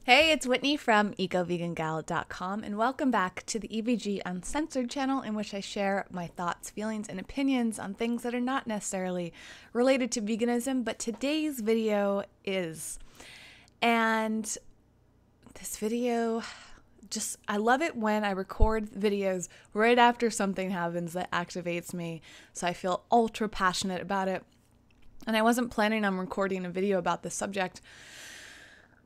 Hey, it's Whitney from EcoVeganGal.com, and welcome back to the EVG Uncensored channel, in which I share my thoughts, feelings, and opinions on things that are not necessarily related to veganism, but today's video is. And this video, I love it when I record videos right after something happens that activates me, so I feel ultra passionate about it. And I wasn't planning on recording a video about this subject,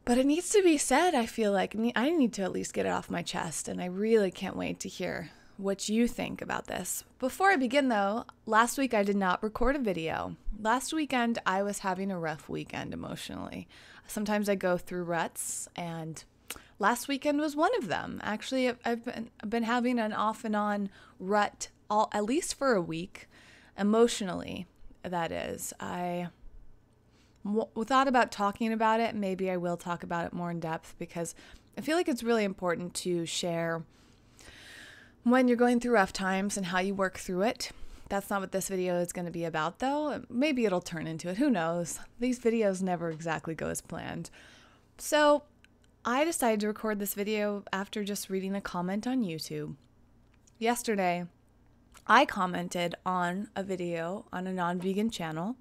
but it needs to be said. I feel like I need to at least get it off my chest, and I really can't wait to hear what you think about this. Before I begin, though, last week I did not record a video. Last weekend, I was having a rough weekend emotionally. Sometimes I go through ruts, and last weekend was one of them. Actually, I've been having an off and on rut, at least for a week, emotionally, that is. I thought about talking about it. Maybe I will talk about it more in depth, because I feel like it's really important to share when you're going through rough times and how you work through it. That's not what this video is going to be about, though. Maybe it'll turn into it. Who knows? These videos never exactly go as planned. So I decided to record this video after just reading a comment on YouTube. Yesterday, I commented on a video on a non-vegan channel,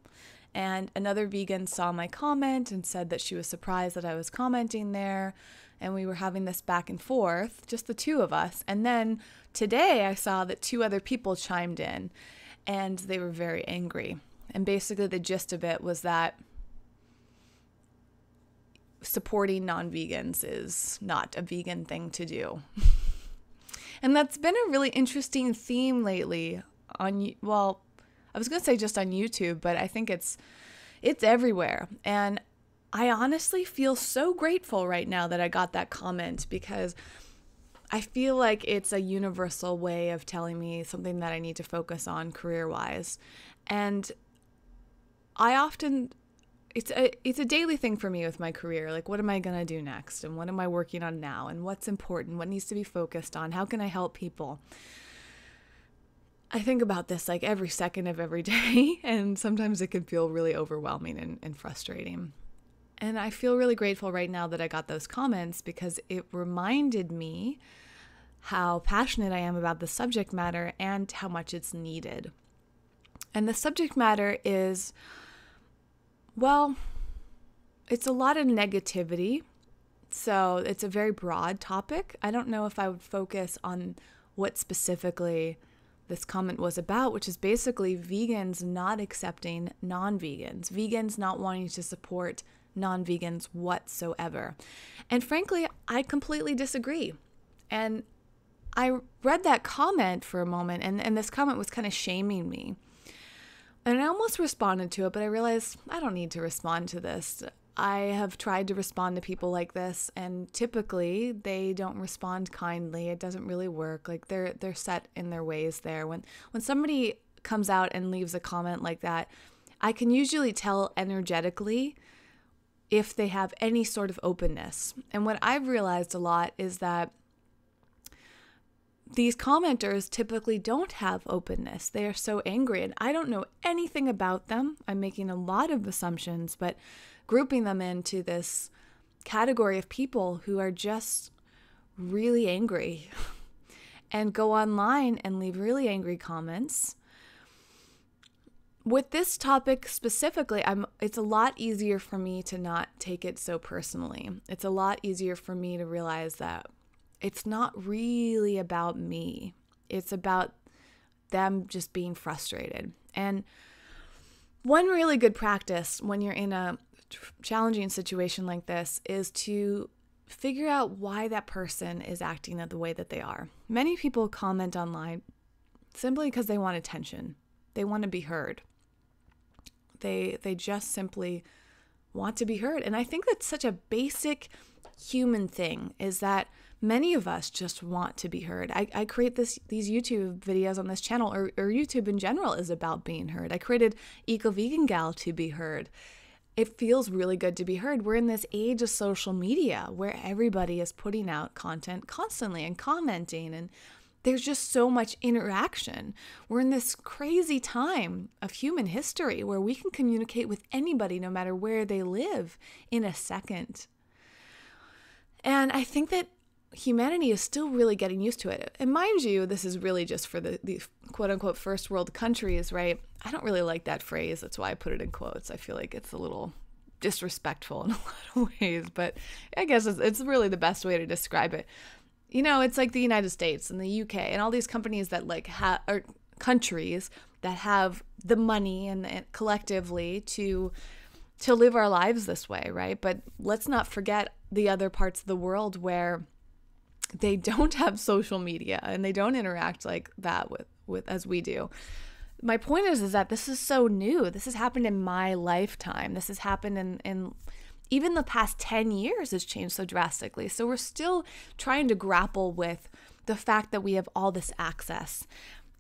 and another vegan saw my comment and said that she was surprised that I was commenting there. And we were having this back and forth, just the two of us. And then today I saw that two other people chimed in, and they were very angry. And basically the gist of it was that supporting non-vegans is not a vegan thing to do. And that's been a really interesting theme lately I was going to say just on YouTube, but I think it's everywhere. And I honestly feel so grateful right now that I got that comment, because I feel like it's a universal way of telling me something that I need to focus on career-wise. And it's a daily thing for me with my career. Like, what am I going to do next? And what am I working on now? And what's important? What needs to be focused on? How can I help people? I think about this like every second of every day, and sometimes it can feel really overwhelming and frustrating. And I feel really grateful right now that I got those comments, because it reminded me how passionate I am about the subject matter and how much it's needed. And the subject matter is, well, it's a lot of negativity. So it's a very broad topic. I don't know if I would focus on what specifically this comment was about, which is basically vegans not accepting non-vegans, vegans not wanting to support non-vegans whatsoever. And frankly, I completely disagree. And I read that comment for a moment, and this comment was kind of shaming me. And I almost responded to it, but I realized I don't need to respond to this. I have tried to respond to people like this, and typically they don't respond kindly. It doesn't really work. Like, they're set in their ways there. When somebody comes out and leaves a comment like that, I can usually tell energetically if they have any sort of openness. And what I've realized a lot is that these commenters typically don't have openness. They are so angry, and I don't know anything about them. I'm making a lot of assumptions, but grouping them into this category of people who are just really angry and go online and leave really angry comments. With this topic specifically, it's a lot easier for me to not take it so personally. It's a lot easier for me to realize that it's not really about me. It's about them just being frustrated. And one really good practice when you're in a challenging situation like this is to figure out why that person is acting the way that they are. Many people comment online simply because they want attention. They want to be heard. They just simply want to be heard. And I think that's such a basic human thing, is that many of us just want to be heard. I create these YouTube videos on this channel, or YouTube in general is about being heard. I created Eco Vegan Gal to be heard. It feels really good to be heard. We're in this age of social media where everybody is putting out content constantly and commenting, and there's just so much interaction. We're in this crazy time of human history where we can communicate with anybody no matter where they live in a second. And I think that humanity is still really getting used to it. And mind you, this is really just for the quote unquote first world countries, right? I don't really like that phrase. That's why I put it in quotes. I feel like it's a little disrespectful in a lot of ways, but I guess it's really the best way to describe it. You know, it's like the United States and the UK and all these companies that like are countries that have the money and collectively to live our lives this way, right? But let's not forget the other parts of the world where they don't have social media and they don't interact like that with as we do. My point is that this is so new. This has happened in my lifetime. This has happened in even the past 10 years has changed so drastically. So we're still trying to grapple with the fact that we have all this access.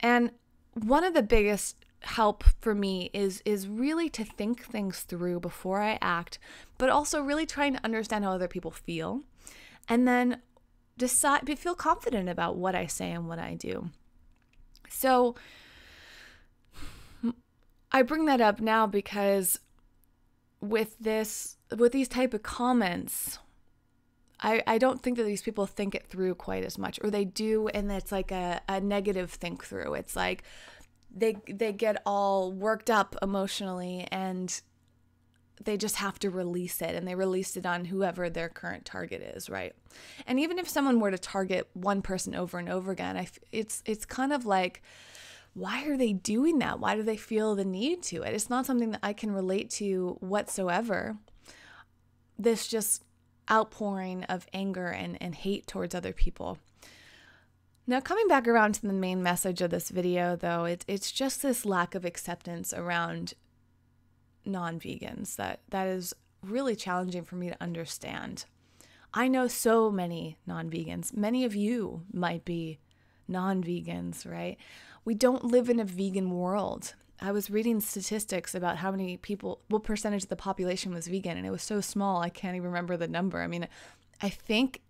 And one of the biggest help for me is really to think things through before I act, but also really trying to understand how other people feel, and then feel confident about what I say and what I do. So I bring that up now because with these type of comments, I don't think that these people think it through quite as much, or they do, and it's like a negative think through. It's like they get all worked up emotionally and they just have to release it, and they release it on whoever their current target is, right? And even if someone were to target one person over and over again, it's kind of like, why are they doing that? Why do they feel the need to it? It's not something that I can relate to whatsoever. This just outpouring of anger and hate towards other people. Now, coming back around to the main message of this video, though, it's just this lack of acceptance around non-vegans that is really challenging for me to understand. I know so many non-vegans. Many of you might be non-vegans, right? We don't live in a vegan world. I was reading statistics about how many people, what percentage of the population was vegan, and it was so small, I can't even remember the number. I mean, I think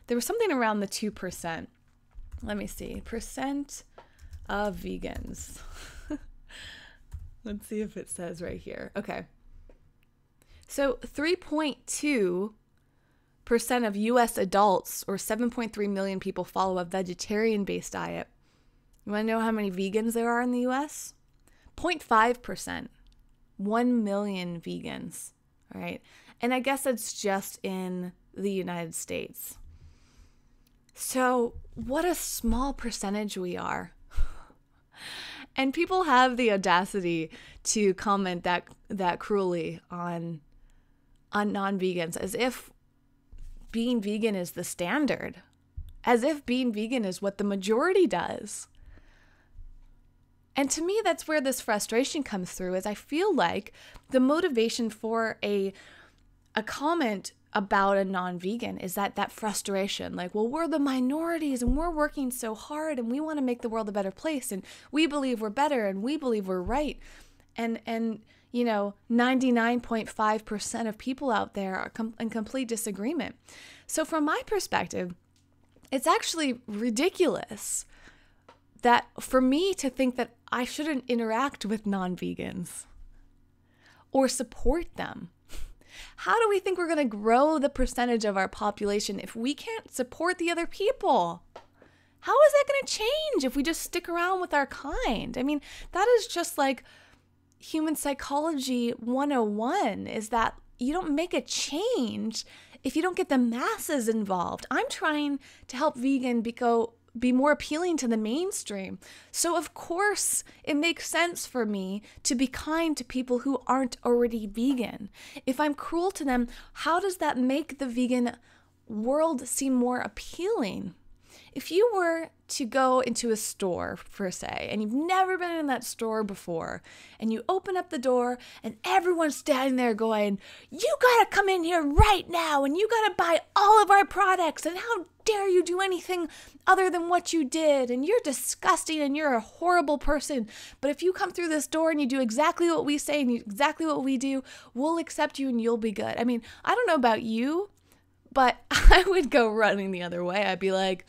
there was something around the 2%. Let me see. Percent of vegans. Let's see if it says right here. Okay. So 3.2% of U.S. adults, or 7.3 million people, follow a vegetarian-based diet. You want to know how many vegans there are in the U.S.? 0.5%. 1 million vegans, all right? And I guess that's just in the United States. So what a small percentage we are. And people have the audacity to comment that cruelly on non-vegans, as if being vegan is the standard, as if being vegan is what the majority does. And to me, that's where this frustration comes through, is I feel like the motivation for a comment about a non-vegan is that frustration, like, well, we're the minorities and we're working so hard and we want to make the world a better place and we believe we're better and we believe we're right. And you know, 99.5% of people out there are in complete disagreement. So from my perspective, it's actually ridiculous that for me to think that I shouldn't interact with non-vegans or support them. How do we think we're going to grow the percentage of our population if we can't support the other people? How is that going to change if we just stick around with our kind? I mean, that is just like human psychology 101, is that you don't make a change if you don't get the masses involved. I'm trying to help vegan be more appealing to the mainstream. So of course it makes sense for me to be kind to people who aren't already vegan. If I'm cruel to them, how does that make the vegan world seem more appealing? If you were to go into a store, per se, and you've never been in that store before, and you open up the door and everyone's standing there going, you gotta come in here right now and you gotta buy all of our products, and how dare you do anything other than what you did, and you're disgusting and you're a horrible person, but if you come through this door and you do exactly what we say and exactly what we do, we'll accept you and you'll be good. I mean, I don't know about you, but I would go running the other way. I'd be like,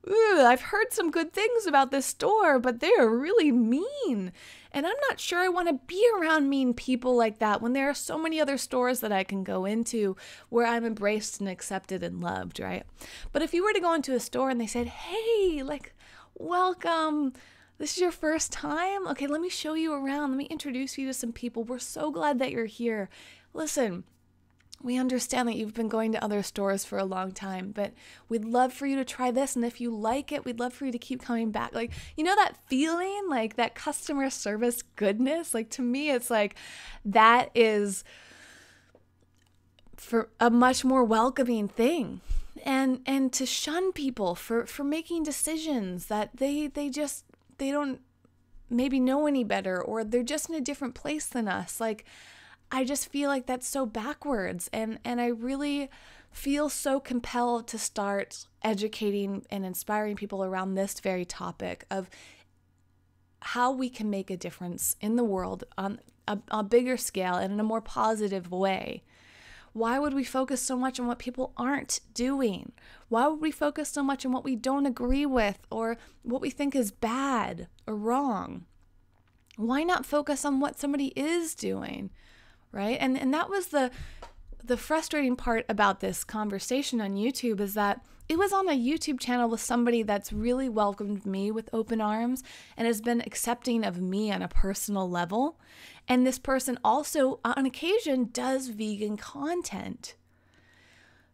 I've heard some good things about this store, but they're really mean. And I'm not sure I want to be around mean people like that when there are so many other stores that I can go into where I'm embraced and accepted and loved, right? But if you were to go into a store and they said, hey, like, welcome, this is your first time? Okay, let me show you around. Let me introduce you to some people. We're so glad that you're here. Listen, we understand that you've been going to other stores for a long time, but we'd love for you to try this. And if you like it, we'd love for you to keep coming back. Like, you know, that feeling, like that customer service goodness, like to me, it's like that is for a much more welcoming thing. And to shun people for making decisions that they don't maybe know any better, or they're just in a different place than us. Like, I just feel like that's so backwards. And I really feel so compelled to start educating and inspiring people around this very topic of how we can make a difference in the world on a bigger scale and in a more positive way. Why would we focus so much on what people aren't doing? Why would we focus so much on what we don't agree with or what we think is bad or wrong? Why not focus on what somebody is doing? Right? And that was the frustrating part about this conversation on YouTube, is that it was on a YouTube channel with somebody that's really welcomed me with open arms and has been accepting of me on a personal level. And this person also, on occasion, does vegan content.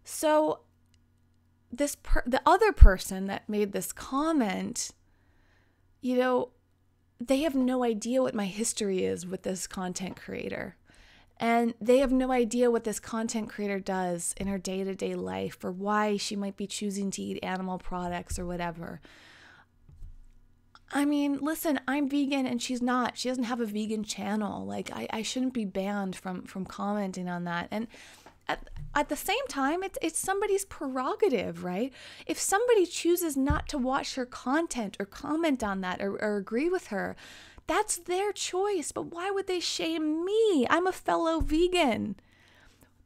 So the other person that made this comment, you know, they have no idea what my history is with this content creator. And they have no idea what this content creator does in her day-to-day life, or why she might be choosing to eat animal products or whatever. I mean, listen, I'm vegan and she's not. She doesn't have a vegan channel. Like, I shouldn't be banned from commenting on that. And at the same time, it's somebody's prerogative, right? If somebody chooses not to watch her content or comment on that or agree with her, that's their choice. But why would they shame me? I'm a fellow vegan.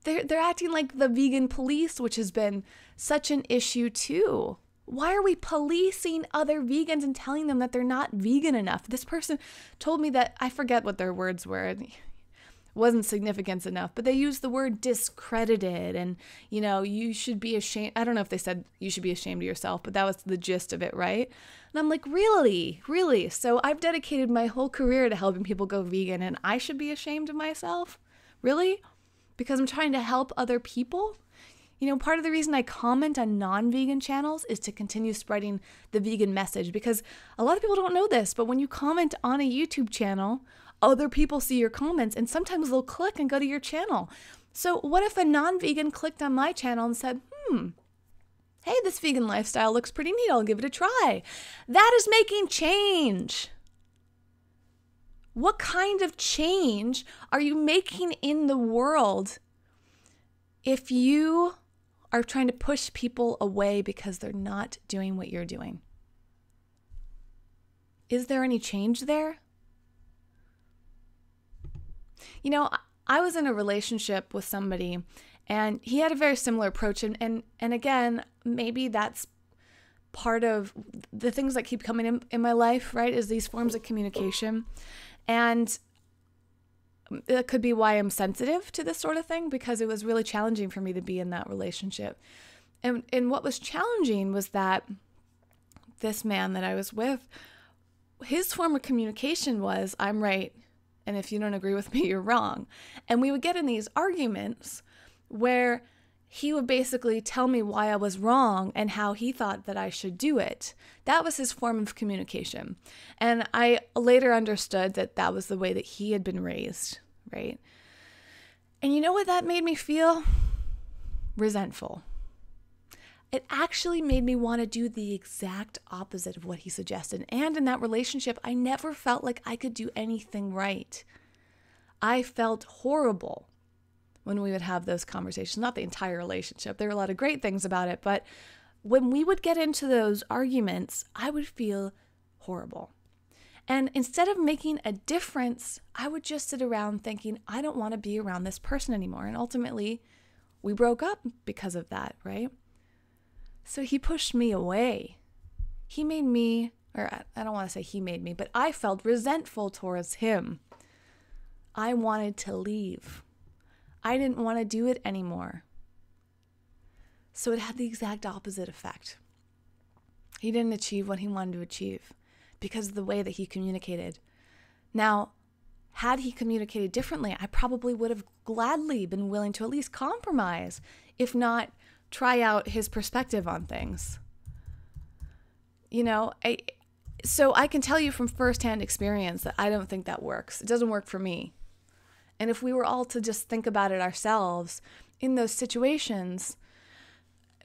They're acting like the vegan police, which has been such an issue too. Why are we policing other vegans and telling them that they're not vegan enough? This person told me that, I forget what their words were. It wasn't significant enough, but they used the word discredited and, you know, you should be ashamed. I don't know if they said you should be ashamed of yourself, but that was the gist of it, right? And I'm like, really? Really? So I've dedicated my whole career to helping people go vegan and I should be ashamed of myself? Really? Because I'm trying to help other people? You know, part of the reason I comment on non-vegan channels is to continue spreading the vegan message, because a lot of people don't know this, but when you comment on a YouTube channel, other people see your comments and sometimes they'll click and go to your channel. So what if a non-vegan clicked on my channel and said, hey, this vegan lifestyle looks pretty neat, I'll give it a try. That is making change. What kind of change are you making in the world if you are trying to push people away because they're not doing what you're doing? Is there any change there? You know, I was in a relationship with somebody and he had a very similar approach. And again, maybe that's part of the things that keep coming in my life, right? Is these forms of communication. And it could be why I'm sensitive to this sort of thing, because it was really challenging for me to be in that relationship. And what was challenging was that this man that I was with, his form of communication was, I'm right, and if you don't agree with me, you're wrong. And we would get in these arguments where he would basically tell me why I was wrong and how he thought that I should do it. That was his form of communication. And I later understood that that was the way that he had been raised, right? And you know what that made me feel? Resentful. It actually made me want to do the exact opposite of what he suggested. And in that relationship, I never felt like I could do anything right. I felt horrible when we would have those conversations. Not the entire relationship. There were a lot of great things about it. But when we would get into those arguments, I would feel horrible. And instead of making a difference, I would just sit around thinking, I don't want to be around this person anymore. And ultimately, we broke up because of that, right? So he pushed me away. He made me or I don't want to say he made me, but I felt resentful towards him. I wanted to leave. I didn't want to do it anymore. So it had the exact opposite effect. He didn't achieve what he wanted to achieve because of the way that he communicated. Now, had he communicated differently, I probably would have gladly been willing to at least compromise, if not try out his perspective on things. So I can tell you from firsthand experience that I don't think that works. It doesn't work for me. And if we were all to just think about it ourselves, in those situations,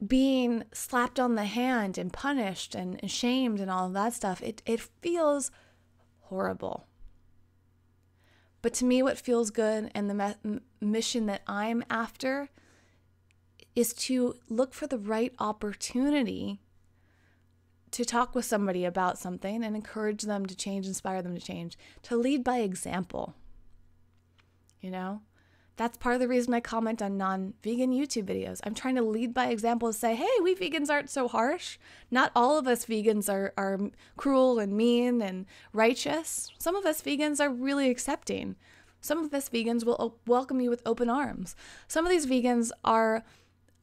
being slapped on the hand and punished and shamed and all of that stuff, it feels horrible. But to me, what feels good and the mission that I'm after is to look for the right opportunity to talk with somebody about something and encourage them to change, inspire them to change, to lead by example. That's part of the reason I comment on non-vegan YouTube videos. I'm trying to lead by example and say, hey, we vegans aren't so harsh. Not all of us vegans are cruel and mean and righteous. Some of us vegans are really accepting. Some of us vegans will welcome you with open arms. Some of these vegans are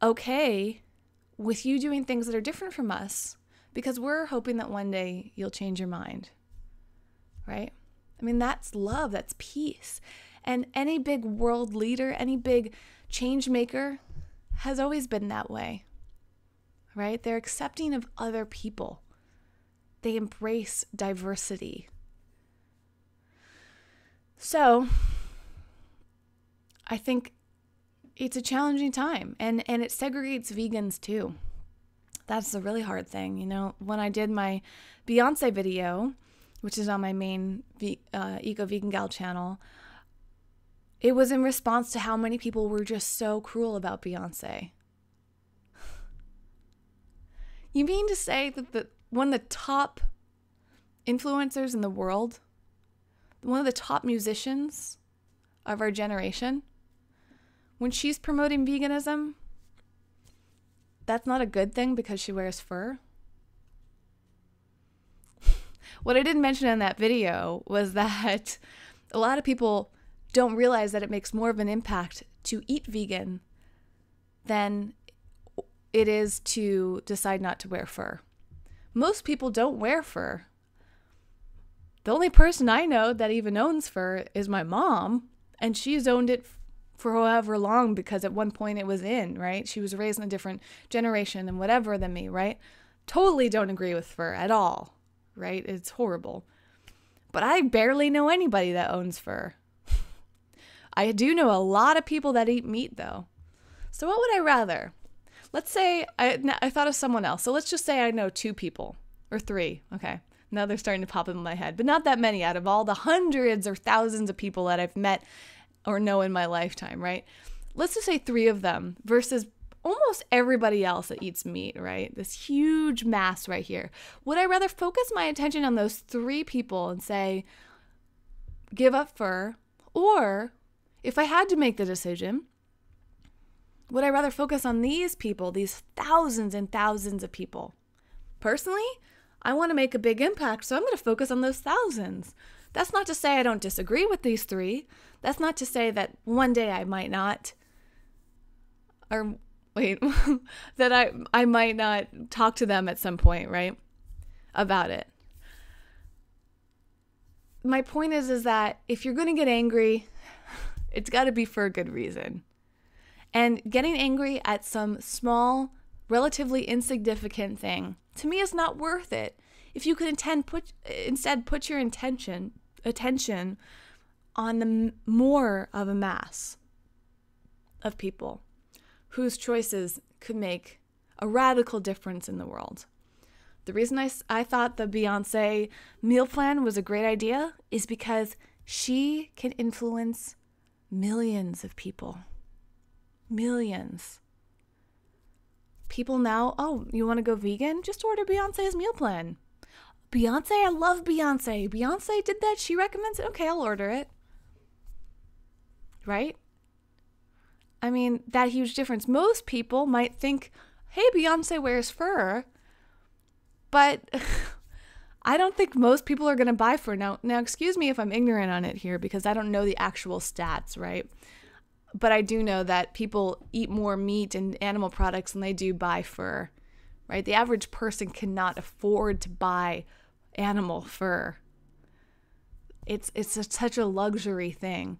okay with you doing things that are different from us because we're hoping that one day you'll change your mind, right? I mean, that's love, that's peace. And any big world leader, any big change maker has always been that way, right? They're accepting of other people. They embrace diversity. So I think it's a challenging time, and it segregates vegans too. That's a really hard thing. When I did my Beyonce video, which is on my main Eco Vegan Gal channel, it was in response to how many people were just so cruel about Beyonce. You mean to say that one of the top influencers in the world, one of the top musicians of our generation, when she's promoting veganism, that's not a good thing because she wears fur? What I didn't mention in that video was that a lot of people don't realize that it makes more of an impact to eat vegan than it is to decide not to wear fur. Most people don't wear fur. The only person I know that even owns fur is my mom, and she's owned it for however long because at one point it was in, right? She was raised in a different generation and whatever than me, right? Totally don't agree with fur at all, right? It's horrible. But I barely know anybody that owns fur. I do know a lot of people that eat meat, though. So what would I rather? Let's say I thought of someone else. So let's just say I know 2 people or 3. Okay. Now they're starting to pop in my head, but not that many out of all the hundreds or thousands of people that I've met or know in my lifetime, right? Let's just say 3 of them versus almost everybody else that eats meat, right? This huge mass right here. Would I rather focus my attention on those 3 people and say, give up fur, or if I had to make the decision, would I rather focus on these people, these thousands and thousands of people? Personally, I want to make a big impact, so I'm going to focus on those thousands. That's not to say I don't disagree with these 3. That's not to say that one day I might not, or wait, that I might not talk to them at some point, right, about it. My point is that if you're going to get angry, it's got to be for a good reason. And getting angry at some small, relatively insignificant thing, to me, is not worth it. If you could instead put your attention on the more of a mass of people whose choices could make a radical difference in the world. The reason I thought the Beyonce meal plan was a great idea is because she can influence millions of people. Millions. People now, oh, you want to go vegan? Just order Beyonce's meal plan. Beyonce, I love Beyonce. Beyonce did that. She recommends it. Okay, I'll order it. Right? I mean, that huge difference. Most people might think, hey, Beyonce wears fur. But I don't think most people are going to buy fur. Now, excuse me if I'm ignorant on it here because I don't know the actual stats, right? But I do know that people eat more meat and animal products than they do buy fur, right? The average person cannot afford to buy animal fur. It's such a luxury thing.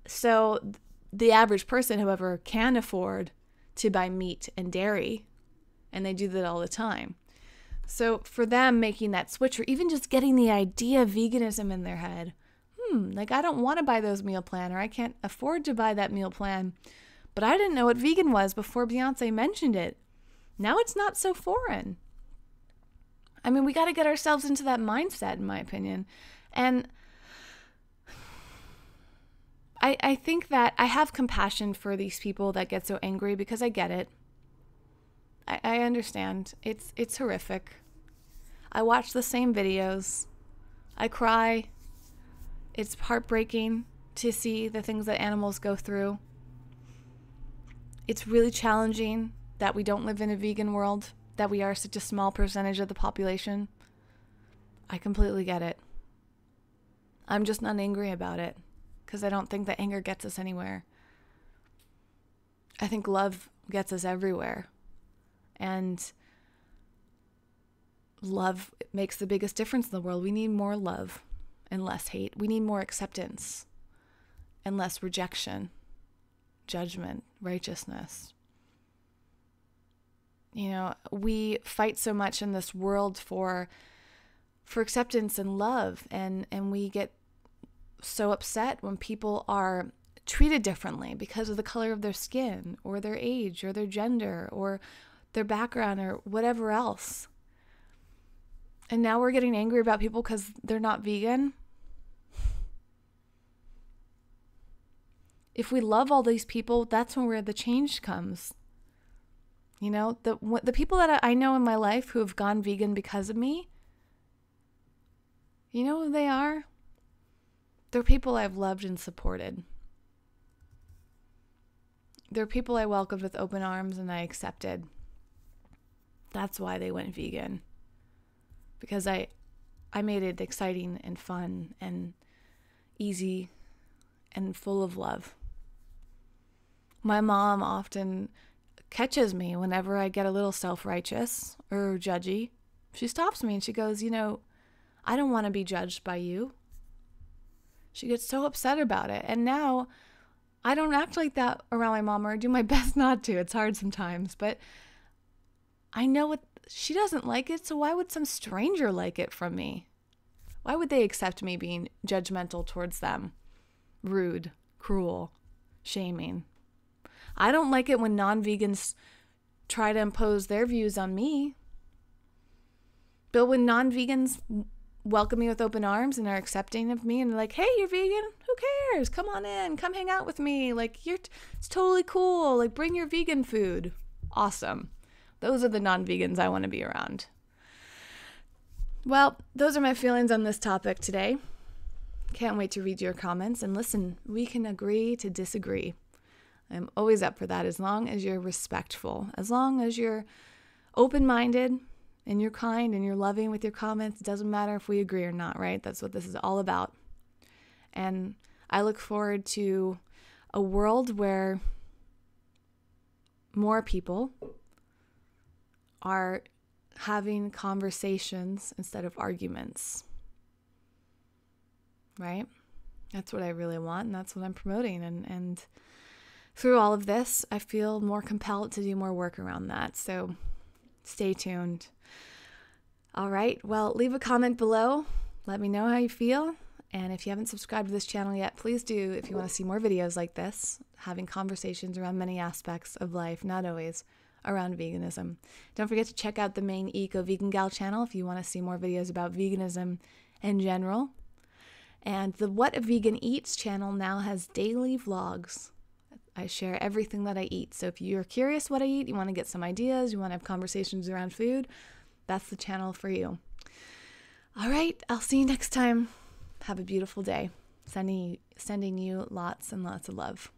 So the average person, however, can afford to buy meat and dairy, and they do that all the time. So for them making that switch, or even just getting the idea of veganism in their head, like I don't want to buy those meal plan, or I can't afford to buy that meal plan, but I didn't know what vegan was before Beyonce mentioned it. Now it's not so foreign. I mean, we got to get ourselves into that mindset, in my opinion. And I think that I have compassion for these people that get so angry because I get it. I understand. It's horrific. I watch the same videos. I cry. It's heartbreaking to see the things that animals go through. It's really challenging that we don't live in a vegan world, that we are such a small percentage of the population. I completely get it. I'm just not angry about it because I don't think that anger gets us anywhere. I think love gets us everywhere. And love makes the biggest difference in the world. We need more love and less hate. We need more acceptance and less rejection, judgment, righteousness. You know, we fight so much in this world for acceptance and love, and we get so upset when people are treated differently because of the color of their skin or their age or their gender or their background or whatever else. And now we're getting angry about people because they're not vegan. If we love all these people, that's where the change comes. You know, the people that I know in my life who have gone vegan because of me, you know who they are? They're people I've loved and supported. They're people I welcomed with open arms and I accepted. That's why they went vegan. Because I made it exciting and fun and easy and full of love. My mom often catches me whenever I get a little self-righteous or judgy. She stops me and she goes, you know, I don't want to be judged by you. She gets so upset about it. And now I don't act like that around my mom, or I do my best not to. It's hard sometimes, but I know what she doesn't like it, so why would some stranger like it from me? Why would they accept me being judgmental towards them? Rude, cruel, shaming. I don't like it when non-vegans try to impose their views on me. But when non-vegans welcome me with open arms and are accepting of me and like, hey, you're vegan? Who cares? Come on in. Come hang out with me. Like, it's totally cool. Like, bring your vegan food. Awesome. Those are the non-vegans I want to be around. Well, those are my feelings on this topic today. Can't wait to read your comments. And listen, we can agree to disagree. I'm always up for that as long as you're respectful, as long as you're open-minded and you're kind and you're loving with your comments. It doesn't matter if we agree or not, right? That's what this is all about. And I look forward to a world where more people are having conversations instead of arguments, right? That's what I really want, and that's what I'm promoting. And through all of this, I feel more compelled to do more work around that. So stay tuned. All right. Well, leave a comment below. Let me know how you feel. And if you haven't subscribed to this channel yet, please do if you want to see more videos like this, having conversations around many aspects of life, not always around veganism. Don't forget to check out the main Eco Vegan Gal channel if you want to see more videos about veganism in general. And the What a Vegan Eats channel now has daily vlogs. I share everything that I eat. So if you're curious what I eat, you want to get some ideas, you want to have conversations around food, that's the channel for you. All right, I'll see you next time. Have a beautiful day. Sending you lots and lots of love.